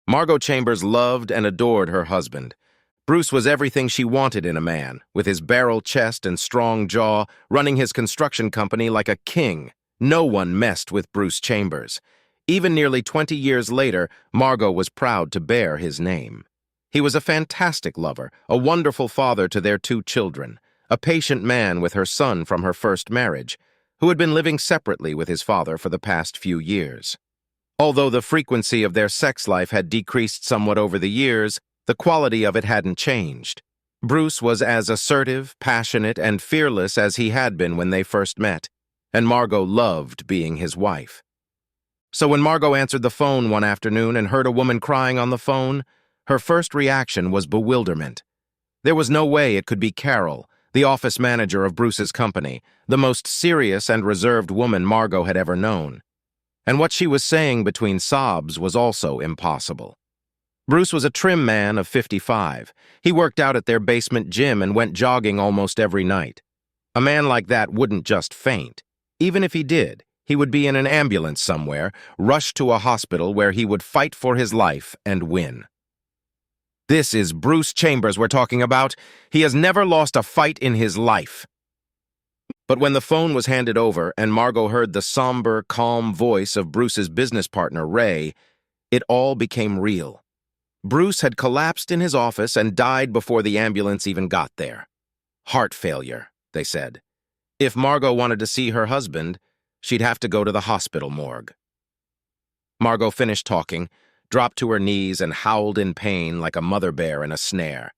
Margot Chambers loved and adored her husband. Bruce was everything she wanted in a man, with his barrel chest and strong jaw, running his construction company like a king. No one messed with Bruce Chambers. Even nearly 20 years later, Margot was proud to bear his name. He was a fantastic lover, a wonderful father to their 2 children, a patient man with her son from her first marriage, who had been living separately with his father for the past few years. Although the frequency of their sex life had decreased somewhat over the years, the quality of it hadn't changed. Bruce was as assertive, passionate, and fearless as he had been when they first met, and Margot loved being his wife. So when Margot answered the phone one afternoon and heard a woman crying on the phone, her first reaction was bewilderment. There was no way it could be Carol, the office manager of Bruce's company, the most serious and reserved woman Margot had ever known. And what she was saying between sobs was also impossible. Bruce was a trim man of 55. He worked out at their basement gym and went jogging almost every night. A man like that wouldn't just faint. Even if he did, he would be in an ambulance somewhere, rushed to a hospital where he would fight for his life and win. This is Bruce Chambers we're talking about. He has never lost a fight in his life. But when the phone was handed over and Margot heard the somber, calm voice of Bruce's business partner, Ray, it all became real. Bruce had collapsed in his office and died before the ambulance even got there. Heart failure, they said. If Margot wanted to see her husband, she'd have to go to the hospital morgue. Margot finished talking, dropped to her knees, and howled in pain like a mother bear in a snare.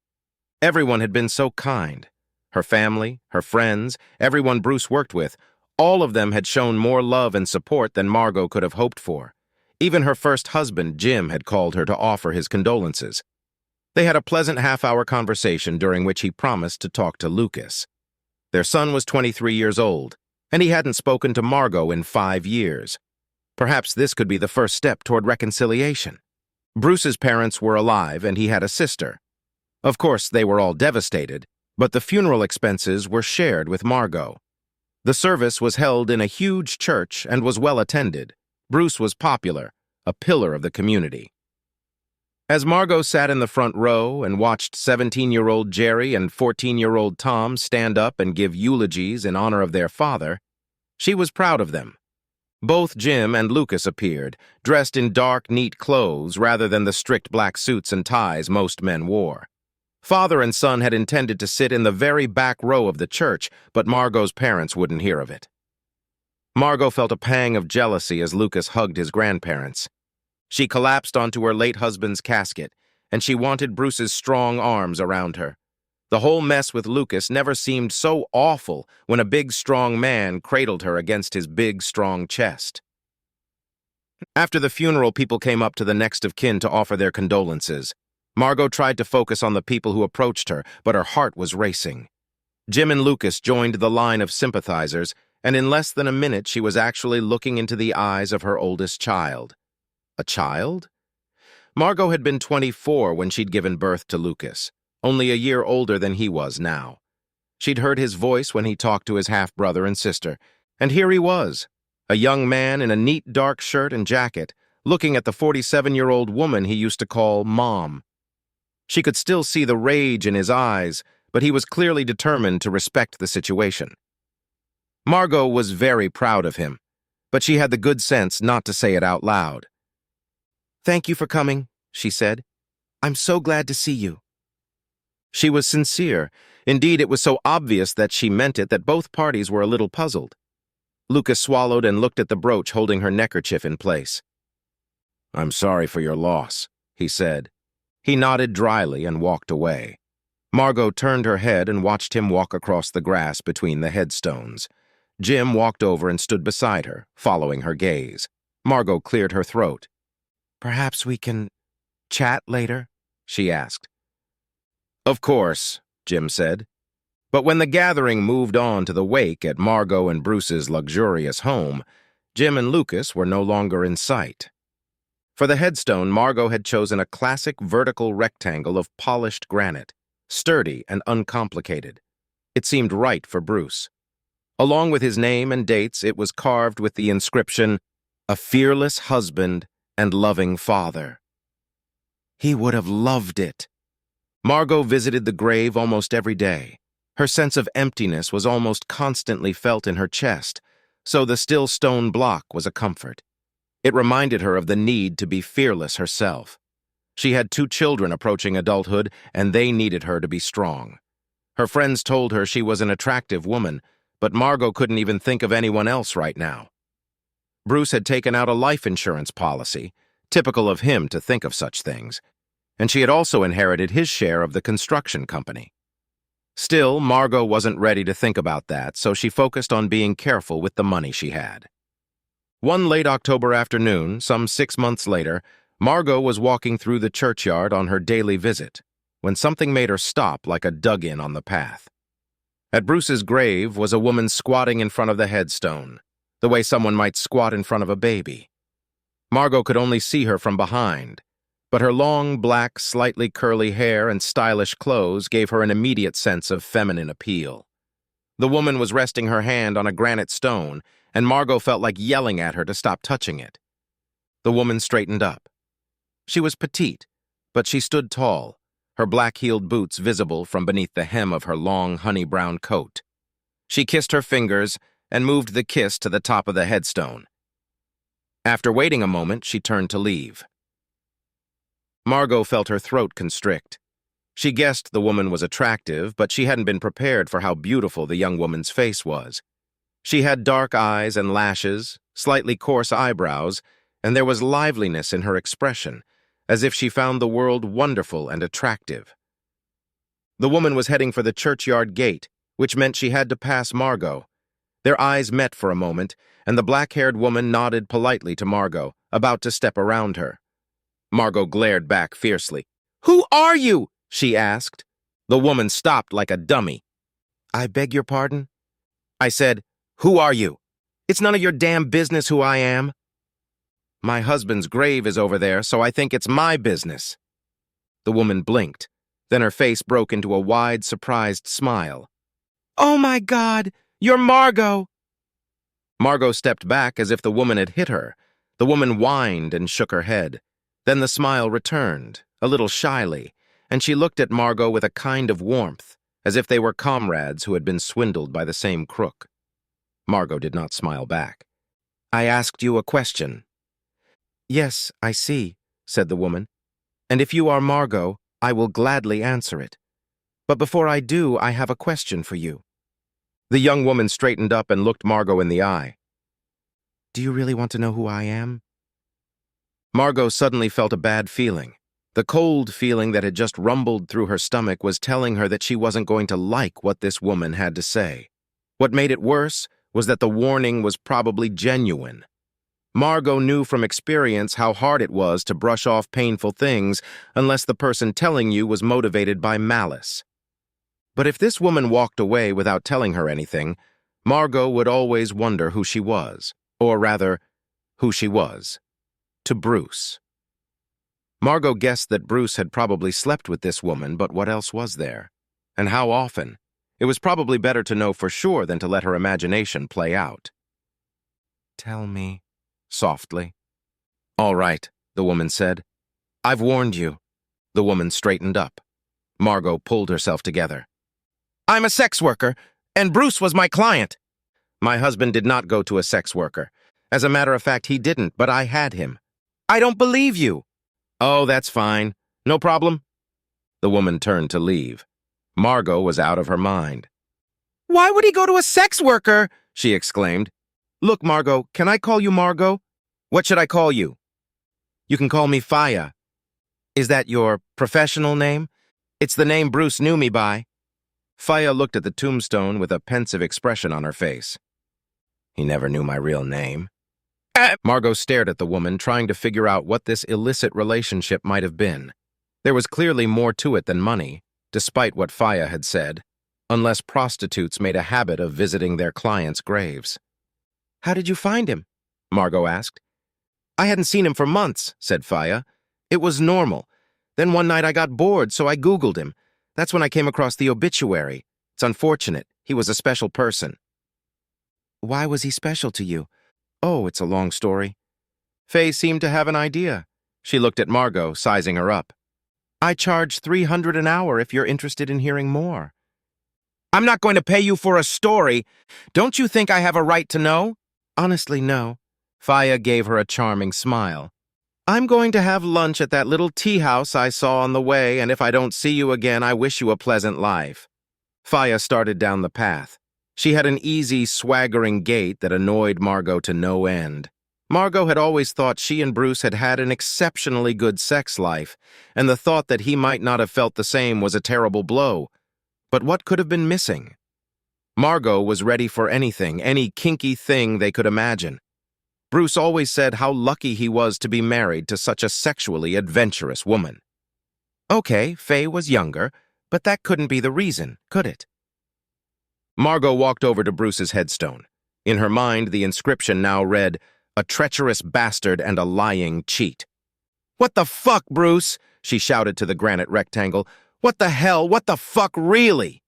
Everyone had been so kind. Her family, her friends, everyone Bruce worked with, all of them had shown more love and support than Margot could have hoped for. Even her first husband, Jim, had called her to offer his condolences. They had a pleasant half-hour conversation during which he promised to talk to Lucas. Their son was 23 years old, and he hadn't spoken to Margot in 5 years. Perhaps this could be the first step toward reconciliation. Bruce's parents were alive, and he had a sister. Of course, they were all devastated, but the funeral expenses were shared with Margot. The service was held in a huge church and was well attended. Bruce was popular, a pillar of the community. As Margot sat in the front row and watched 17-year-old Jerry and 14-year-old Tom stand up and give eulogies in honor of their father, she was proud of them. Both Jim and Lucas appeared, dressed in dark, neat clothes rather than the strict black suits and ties most men wore. Father and son had intended to sit in the very back row of the church, but Margot's parents wouldn't hear of it. Margot felt a pang of jealousy as Lucas hugged his grandparents. She collapsed onto her late husband's casket, and she wanted Bruce's strong arms around her. The whole mess with Lucas never seemed so awful when a big, strong man cradled her against his big, strong chest. After the funeral, people came up to the next of kin to offer their condolences. Margot tried to focus on the people who approached her, but her heart was racing. Jim and Lucas joined the line of sympathizers, and in less than a minute she was actually looking into the eyes of her oldest child. A child? Margot had been 24 when she'd given birth to Lucas, only a year older than he was now. She'd heard his voice when he talked to his half-brother and sister, and here he was, a young man in a neat dark shirt and jacket, looking at the 47-year-old woman he used to call Mom. She could still see the rage in his eyes, but he was clearly determined to respect the situation. Margot was very proud of him, but she had the good sense not to say it out loud. "Thank you for coming," she said. "I'm so glad to see you." She was sincere. Indeed, it was so obvious that she meant it that both parties were a little puzzled. Lucas swallowed and looked at the brooch holding her neckerchief in place. "I'm sorry for your loss," he said. He nodded dryly and walked away. Margot turned her head and watched him walk across the grass between the headstones. Jim walked over and stood beside her, following her gaze. Margot cleared her throat. "Perhaps we can chat later?" she asked. "Of course," Jim said. But when the gathering moved on to the wake at Margot and Bruce's luxurious home, Jim and Lucas were no longer in sight. For the headstone, Margot had chosen a classic vertical rectangle of polished granite, sturdy and uncomplicated. It seemed right for Bruce. Along with his name and dates, it was carved with the inscription, "A fearless husband and loving father." He would have loved it. Margot visited the grave almost every day. Her sense of emptiness was almost constantly felt in her chest, so the still stone block was a comfort. It reminded her of the need to be fearless herself. She had 2 children approaching adulthood, and they needed her to be strong. Her friends told her she was an attractive woman, but Margot couldn't even think of anyone else right now. Bruce had taken out a life insurance policy, typical of him to think of such things, and she had also inherited his share of the construction company. Still, Margot wasn't ready to think about that, so she focused on being careful with the money she had. One late October afternoon, some 6 months later, Margot was walking through the churchyard on her daily visit, when something made her stop like a dug-in on the path. At Bruce's grave was a woman squatting in front of the headstone, the way someone might squat in front of a baby. Margot could only see her from behind, but her long, black, slightly curly hair and stylish clothes gave her an immediate sense of feminine appeal. The woman was resting her hand on a granite stone, and Margot felt like yelling at her to stop touching it. The woman straightened up. She was petite, but she stood tall, her black-heeled boots visible from beneath the hem of her long, honey-brown coat. She kissed her fingers and moved the kiss to the top of the headstone. After waiting a moment, she turned to leave. Margot felt her throat constrict. She guessed the woman was attractive, but she hadn't been prepared for how beautiful the young woman's face was. She had dark eyes and lashes, slightly coarse eyebrows, and there was liveliness in her expression, as if she found the world wonderful and attractive. The woman was heading for the churchyard gate, which meant she had to pass Margot. Their eyes met for a moment, and the black-haired woman nodded politely to Margot, about to step around her. Margot glared back fiercely. "Who are you?" she asked. The woman stopped like a dummy. "I beg your pardon?" I said, "Who are you? It's none of your damn business who I am." "My husband's grave is over there, so I think it's my business." The woman blinked. Then her face broke into a wide, surprised smile. "Oh my God, you're Margot!" Margot stepped back as if the woman had hit her. The woman whined and shook her head. Then the smile returned, a little shyly, and she looked at Margot with a kind of warmth, as if they were comrades who had been swindled by the same crook. Margot did not smile back. "I asked you a question." "Yes, I see," said the woman. "And if you are Margot, I will gladly answer it. But before I do, I have a question for you." The young woman straightened up and looked Margot in the eye. "Do you really want to know who I am?" Margot suddenly felt a bad feeling. The cold feeling that had just rumbled through her stomach was telling her that she wasn't going to like what this woman had to say. What made it worse was that the warning was probably genuine. Margot knew from experience how hard it was to brush off painful things unless the person telling you was motivated by malice. But if this woman walked away without telling her anything, Margot would always wonder who she was, or rather, who she was, to Bruce. Margot guessed that Bruce had probably slept with this woman, but what else was there? And how often? It was probably better to know for sure than to let her imagination play out. "Tell me," softly. "All right," the woman said. "I've warned you." The woman straightened up. Margot pulled herself together. "I'm a sex worker, and Bruce was my client." "My husband did not go to a sex worker. As a matter of fact, he didn't, but I had him." "I don't believe you." "Oh, that's fine. No problem." The woman turned to leave. Margot was out of her mind. "Why would he go to a sex worker?" she exclaimed. "Look, Margot, can I call you Margot?" "What should I call you?" "You can call me Faya." "Is that your professional name?" "It's the name Bruce knew me by." Faya looked at the tombstone with a pensive expression on her face. "He never knew my real name." Margot stared at the woman, trying to figure out what this illicit relationship might have been. There was clearly more to it than money, despite what Faya had said, unless prostitutes made a habit of visiting their clients' graves. "How did you find him?" Margot asked. "I hadn't seen him for months," said Faya. "It was normal. Then one night I got bored, so I Googled him. That's when I came across the obituary. It's unfortunate. He was a special person." "Why was he special to you?" "Oh, it's a long story." Faye seemed to have an idea. She looked at Margot, sizing her up. I charge $300 an hour if you're interested in hearing more. I'm not going to pay you for a story. Don't you think I have a right to know? Honestly, no. Faya gave her a charming smile. I'm going to have lunch at that little tea house I saw on the way, and if I don't see you again, I wish you a pleasant life. Faya started down the path. She had an easy, swaggering gait that annoyed Margot to no end. Margot had always thought she and Bruce had had an exceptionally good sex life, and the thought that he might not have felt the same was a terrible blow. But what could have been missing? Margot was ready for anything, any kinky thing they could imagine. Bruce always said how lucky he was to be married to such a sexually adventurous woman. Okay, Faye was younger, but that couldn't be the reason, could it? Margot walked over to Bruce's headstone. In her mind, the inscription now read, "A treacherous bastard and a lying cheat." "What the fuck, Bruce?" she shouted to the granite rectangle. "What the hell? What the fuck, really?"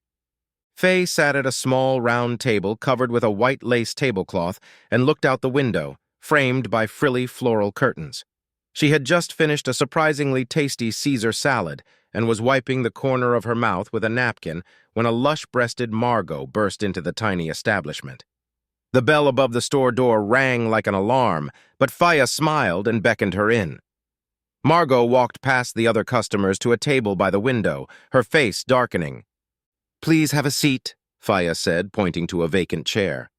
Faye sat at a small, round table covered with a white lace tablecloth and looked out the window, framed by frilly floral curtains. She had just finished a surprisingly tasty Caesar salad and was wiping the corner of her mouth with a napkin when a lush-breasted Margot burst into the tiny establishment. The bell above the store door rang like an alarm, but Faya smiled and beckoned her in. Margot walked past the other customers to a table by the window, her face darkening. "Please have a seat," Faya said, pointing to a vacant chair.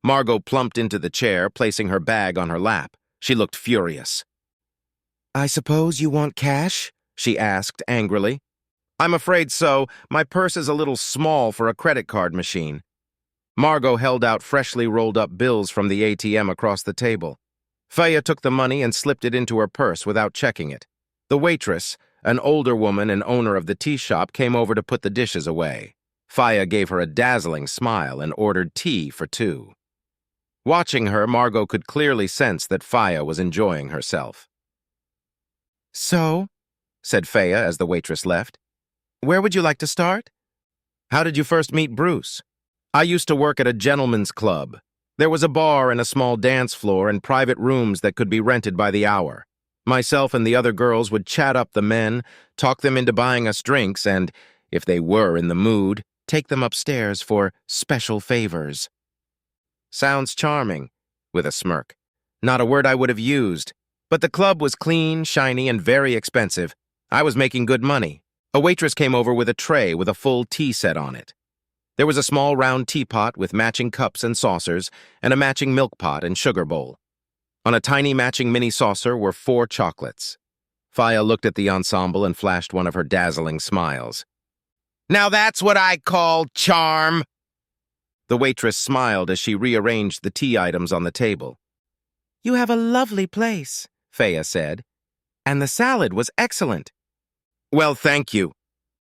Margot plumped into the chair, placing her bag on her lap. She looked furious. "I suppose you want cash?" she asked angrily. "I'm afraid so. My purse is a little small for a credit card machine." Margot held out freshly rolled-up bills from the ATM across the table. Faya took the money and slipped it into her purse without checking it. The waitress, an older woman and owner of the tea shop, came over to put the dishes away. Faya gave her a dazzling smile and ordered tea for two. Watching her, Margot could clearly sense that Faya was enjoying herself. "So," said Faya as the waitress left, "where would you like to start?" "How did you first meet Bruce?" "I used to work at a gentleman's club. There was a bar and a small dance floor and private rooms that could be rented by the hour. Myself and the other girls would chat up the men, talk them into buying us drinks, and, if they were in the mood, take them upstairs for special favors." "Sounds charming," with a smirk. "Not a word I would have used. But the club was clean, shiny, and very expensive. I was making good money. A waitress came over with a tray with a full tea set on it. There was a small round teapot with matching cups and saucers, and a matching milk pot and sugar bowl. On a tiny matching mini saucer were 4 chocolates. Faya looked at the ensemble and flashed one of her dazzling smiles. "Now that's what I call charm!" The waitress smiled as she rearranged the tea items on the table. "You have a lovely place," Faya said, "and the salad was excellent." "Well, thank you."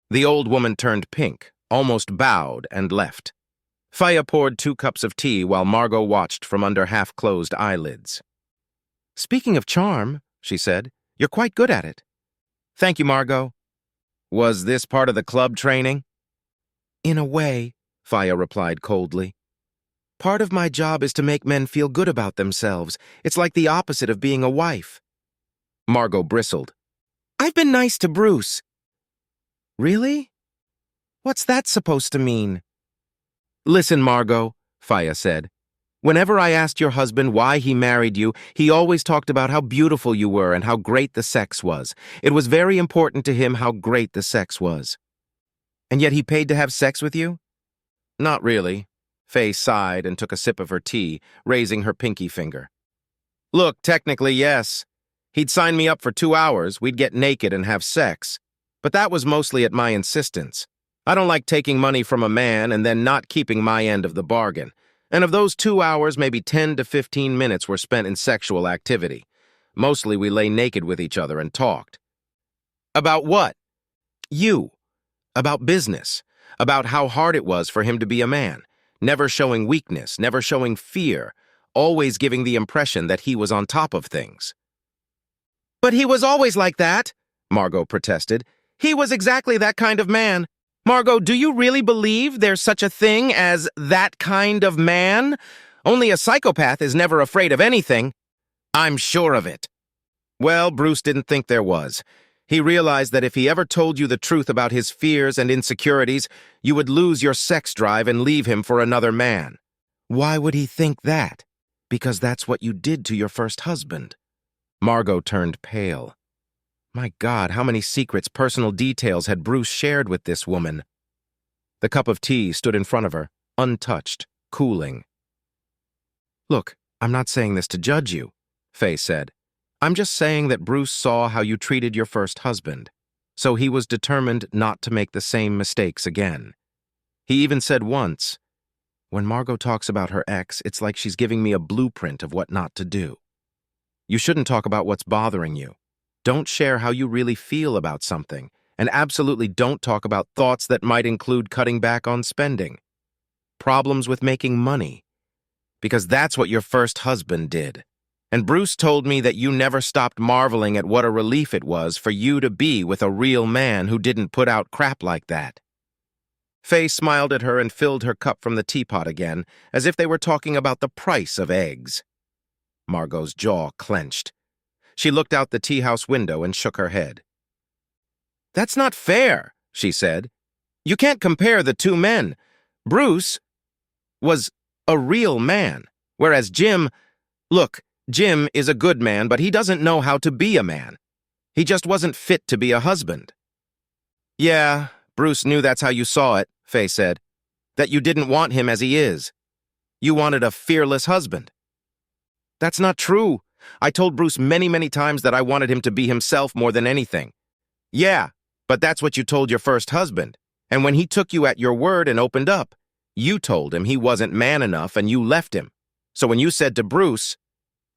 The old woman turned pink, almost bowed, and left. Faya poured 2 cups of tea while Margot watched from under half-closed eyelids. "Speaking of charm," she said, "you're quite good at it." "Thank you, Margot." "Was this part of the club training?" "In a way," Faya replied coldly. "Part of my job is to make men feel good about themselves. It's like the opposite of being a wife." Margot bristled. "I've been nice to Bruce." "Really? What's that supposed to mean?" "Listen, Margot," Faya said. "Whenever I asked your husband why he married you, he always talked about how beautiful you were and how great the sex was. It was very important to him how great the sex was." "And yet he paid to have sex with you?" "Not really." Faye sighed and took a sip of her tea, raising her pinky finger. "Look, technically, yes. He'd sign me up for 2 hours, we'd get naked and have sex. But that was mostly at my insistence. I don't like taking money from a man and then not keeping my end of the bargain. And of those 2 hours, maybe 10 to 15 minutes were spent in sexual activity. Mostly we lay naked with each other and talked." "About what?" "You. About business. About how hard it was for him to be a man. Never showing weakness, never showing fear, always giving the impression that he was on top of things." "But he was always like that," Margot protested. "He was exactly that kind of man. Margot, do you really believe there's such a thing as that kind of man? Only a psychopath is never afraid of anything." "I'm sure of it." "Well, Bruce didn't think there was. He realized that if he ever told you the truth about his fears and insecurities, you would lose your sex drive and leave him for another man. Why would he think that? Because that's what you did to your first husband. Margot turned pale. My God, how many secrets, personal details had Bruce shared with this woman? The cup of tea stood in front of her, untouched, cooling. Look, I'm not saying this to judge you, Faye said. I'm just saying that Bruce saw how you treated your first husband, so he was determined not to make the same mistakes again. He even said once, when Margot talks about her ex, it's like she's giving me a blueprint of what not to do. You shouldn't talk about what's bothering you. Don't share how you really feel about something, and absolutely don't talk about thoughts that might include cutting back on spending. Problems with making money. Because that's what your first husband did. And Bruce told me that you never stopped marveling at what a relief it was for you to be with a real man who didn't put out crap like that. Faye smiled at her and filled her cup from the teapot again, as if they were talking about the price of eggs. Margot's jaw clenched. She looked out the tea house window and shook her head. That's not fair, she said. You can't compare the two men. Bruce was a real man, whereas Jim... Look, Jim is a good man, but he doesn't know how to be a man. He just wasn't fit to be a husband. Yeah, Bruce knew that's how you saw it, Faye said. That you didn't want him as he is. You wanted a fearless husband. That's not true. I told Bruce many, many times that I wanted him to be himself more than anything. Yeah, but that's what you told your first husband. And when he took you at your word and opened up, you told him he wasn't man enough and you left him. So when you said to Bruce,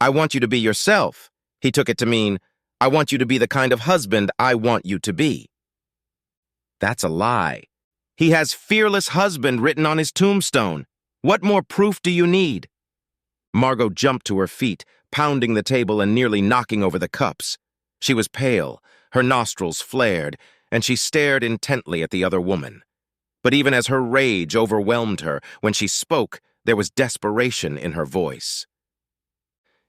I want you to be yourself, he took it to mean, I want you to be the kind of husband I want you to be. That's a lie. He has fearless husband written on his tombstone. What more proof do you need? Margot jumped to her feet, pounding the table and nearly knocking over the cups. She was pale, her nostrils flared, and she stared intently at the other woman. But even as her rage overwhelmed her, when she spoke, there was desperation in her voice.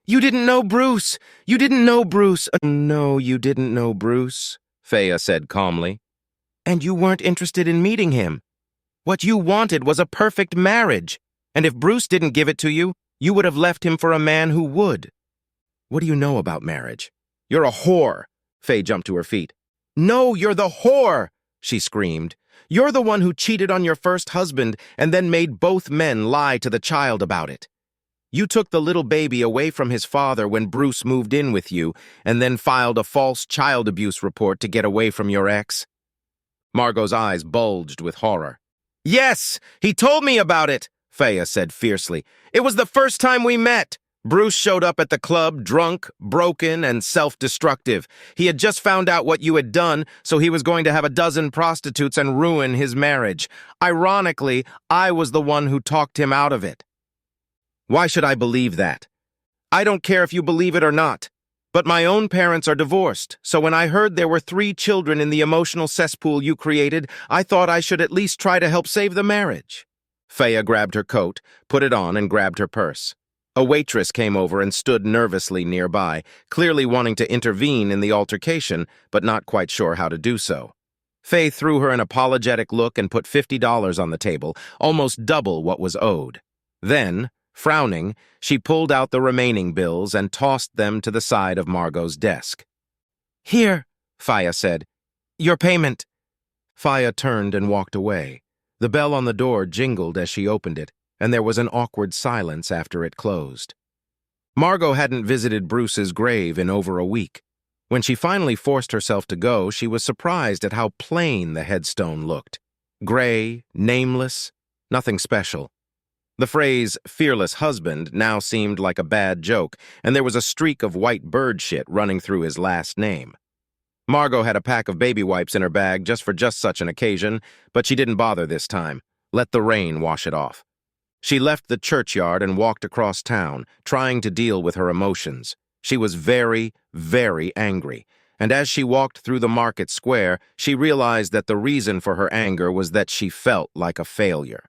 You didn't know Bruce! You didn't know Bruce! No, you didn't know Bruce, Faya said calmly. And you weren't interested in meeting him. What you wanted was a perfect marriage, and if Bruce didn't give it to you, you would have left him for a man who would. What do you know about marriage? You're a whore. Faye jumped to her feet. No, you're the whore, she screamed. You're the one who cheated on your first husband and then made both men lie to the child about it. You took the little baby away from his father when Bruce moved in with you and then filed a false child abuse report to get away from your ex. Margot's eyes bulged with horror. Yes, he told me about it, Faya said fiercely. It was the first time we met. Bruce showed up at the club drunk, broken, and self-destructive. He had just found out what you had done, so he was going to have a dozen prostitutes and ruin his marriage. Ironically, I was the one who talked him out of it. Why should I believe that? I don't care if you believe it or not. But my own parents are divorced, so when I heard there were 3 children in the emotional cesspool you created, I thought I should at least try to help save the marriage. Faya grabbed her coat, put it on, and grabbed her purse. A waitress came over and stood nervously nearby, clearly wanting to intervene in the altercation, but not quite sure how to do so. Faye threw her an apologetic look and put $50 on the table, almost double what was owed. Then, frowning, she pulled out the remaining bills and tossed them to the side of Margot's desk. Here, Faya said. Your payment. Faya turned and walked away. The bell on the door jingled as she opened it, and there was an awkward silence after it closed. Margot hadn't visited Bruce's grave in over a week. When she finally forced herself to go, she was surprised at how plain the headstone looked. Gray, nameless, nothing special. The phrase, fearless husband, now seemed like a bad joke, and there was a streak of white bird shit running through his last name. Margot had a pack of baby wipes in her bag just for such an occasion, but she didn't bother this time. Let the rain wash it off. She left the churchyard and walked across town, trying to deal with her emotions. She was very, very angry, and as she walked through the market square, she realized that the reason for her anger was that she felt like a failure.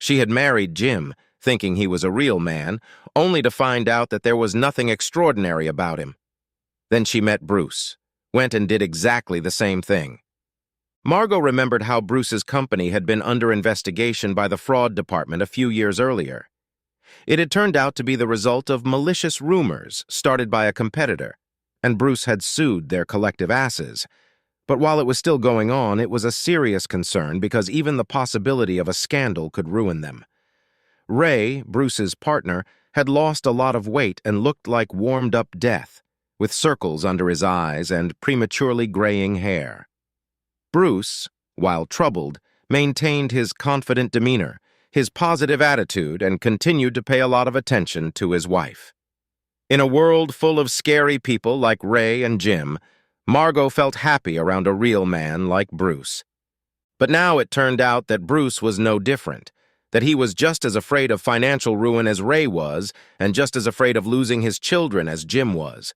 She had married Jim, thinking he was a real man, only to find out that there was nothing extraordinary about him. Then she met Bruce, went and did exactly the same thing. Margot remembered how Bruce's company had been under investigation by the fraud department a few years earlier. It had turned out to be the result of malicious rumors started by a competitor, and Bruce had sued their collective asses. But while it was still going on, it was a serious concern because even the possibility of a scandal could ruin them. Ray, Bruce's partner, had lost a lot of weight and looked like warmed-up death, with circles under his eyes and prematurely graying hair. Bruce, while troubled, maintained his confident demeanor, his positive attitude, and continued to pay a lot of attention to his wife. In a world full of scary people like Ray and Jim, Margot felt happy around a real man like Bruce. But now it turned out that Bruce was no different, that he was just as afraid of financial ruin as Ray was, and just as afraid of losing his children as Jim was.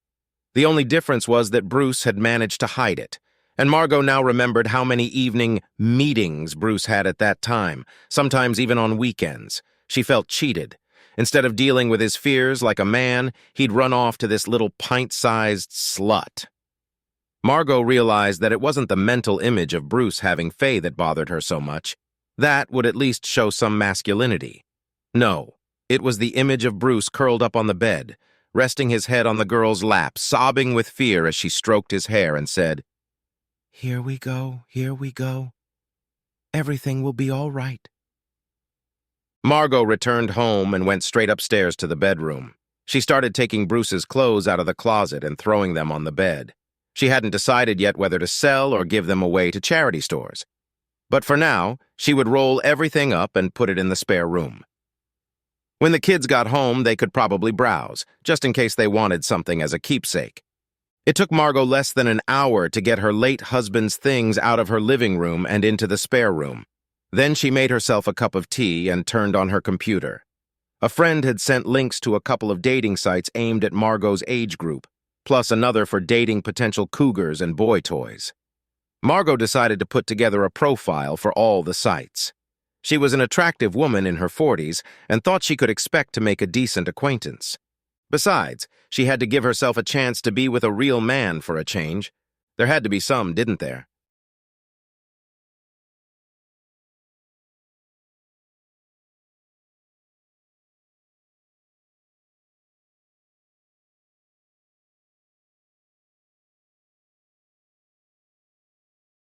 The only difference was that Bruce had managed to hide it, and Margot now remembered how many evening meetings Bruce had at that time, sometimes even on weekends. She felt cheated. Instead of dealing with his fears like a man, he'd run off to this little pint-sized slut. Margot realized that it wasn't the mental image of Bruce having Faye that bothered her so much. That would at least show some masculinity. No, it was the image of Bruce curled up on the bed, resting his head on the girl's lap, sobbing with fear as she stroked his hair and said, "Here we go, here we go. Everything will be all right." Margot returned home and went straight upstairs to the bedroom. She started taking Bruce's clothes out of the closet and throwing them on the bed. She hadn't decided yet whether to sell or give them away to charity stores. But for now, she would roll everything up and put it in the spare room. When the kids got home, they could probably browse, just in case they wanted something as a keepsake. It took Margot less than an hour to get her late husband's things out of her living room and into the spare room. Then she made herself a cup of tea and turned on her computer. A friend had sent links to a couple of dating sites aimed at Margot's age group, plus another for dating potential cougars and boy toys. Margot decided to put together a profile for all the sites. She was an attractive woman in her 40s and thought she could expect to make a decent acquaintance. Besides, she had to give herself a chance to be with a real man for a change. There had to be some, didn't there?